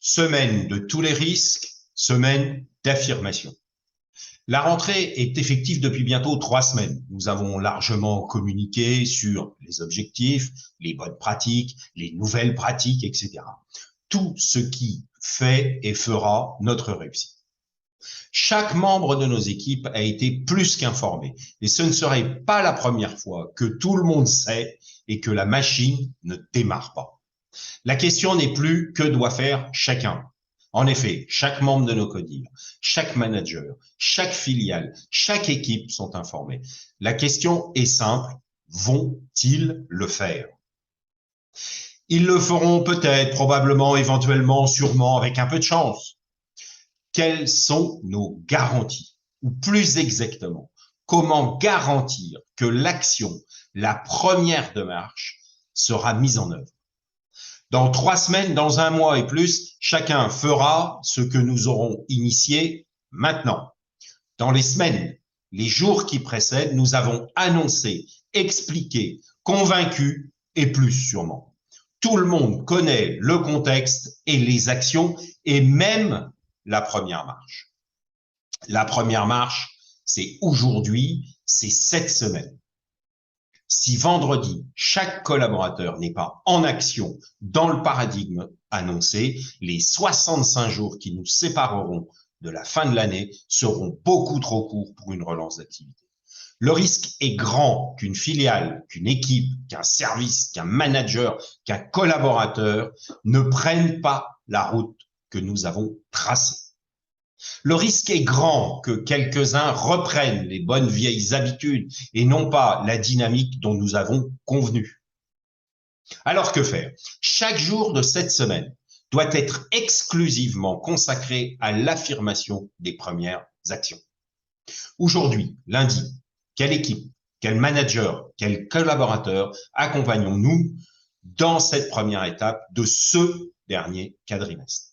Semaine de tous les risques, semaine d'affirmation. La rentrée est effective depuis bientôt 3 semaines. Nous avons largement communiqué sur les objectifs, les bonnes pratiques, les nouvelles pratiques, etc. Tout ce qui fait et fera notre réussite. Chaque membre de nos équipes a été plus qu'informé et ce ne serait pas la première fois que tout le monde sait et que la machine ne démarre pas. La question n'est plus que doit faire chacun. En effet, chaque membre de nos codires, chaque manager, chaque filiale, chaque équipe sont informés. La question est simple, vont-ils le faire? Ils le feront peut-être, probablement, éventuellement, sûrement, avec un peu de chance. Quelles sont nos garanties? Ou plus exactement, comment garantir que l'action, la première démarche, sera mise en œuvre? Dans 3 semaines, dans 1 mois et plus, chacun fera ce que nous aurons initié maintenant. Dans les semaines, les jours qui précèdent, nous avons annoncé, expliqué, convaincu et plus sûrement. Tout le monde connaît le contexte et les actions et même la première marche. La première marche, c'est aujourd'hui, c'est cette semaine. Si vendredi, chaque collaborateur n'est pas en action dans le paradigme annoncé, les 65 jours qui nous sépareront de la fin de l'année seront beaucoup trop courts pour une relance d'activité. Le risque est grand qu'une filiale, qu'une équipe, qu'un service, qu'un manager, qu'un collaborateur ne prennent pas la route que nous avons tracée. Le risque est grand que quelques-uns reprennent les bonnes vieilles habitudes et non pas la dynamique dont nous avons convenu. Alors que faire? Chaque jour de cette semaine doit être exclusivement consacré à l'affirmation des premières actions. Aujourd'hui, lundi, quelle équipe, quel manager, quel collaborateur accompagnons-nous dans cette première étape de ce dernier quadrimestre?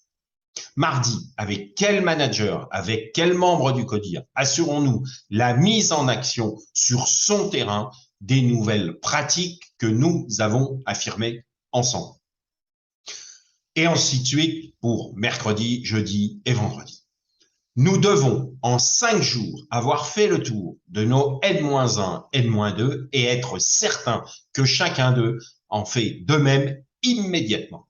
Mardi, avec quel manager, avec quel membre du CODIR assurons-nous la mise en action sur son terrain des nouvelles pratiques que nous avons affirmées ensemble? Et ainsi de suite pour mercredi, jeudi et vendredi. Nous devons, en 5 jours, avoir fait le tour de nos N-1, N-2 et être certains que chacun d'eux en fait de même immédiatement.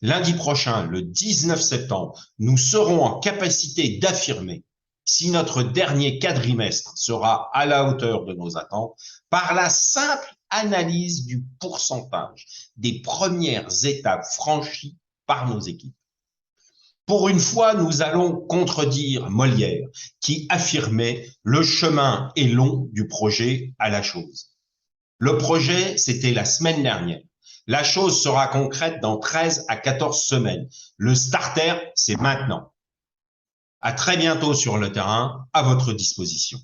Lundi prochain, le 19 septembre, nous serons en capacité d'affirmer si notre dernier quadrimestre sera à la hauteur de nos attentes par la simple analyse du pourcentage des premières étapes franchies par nos équipes. Pour une fois, nous allons contredire Molière qui affirmait « le chemin est long du projet à la chose ». Le projet, c'était la semaine dernière. La chose sera concrète dans 13 à 14 semaines. Le starter, c'est maintenant. À très bientôt sur le terrain, à votre disposition.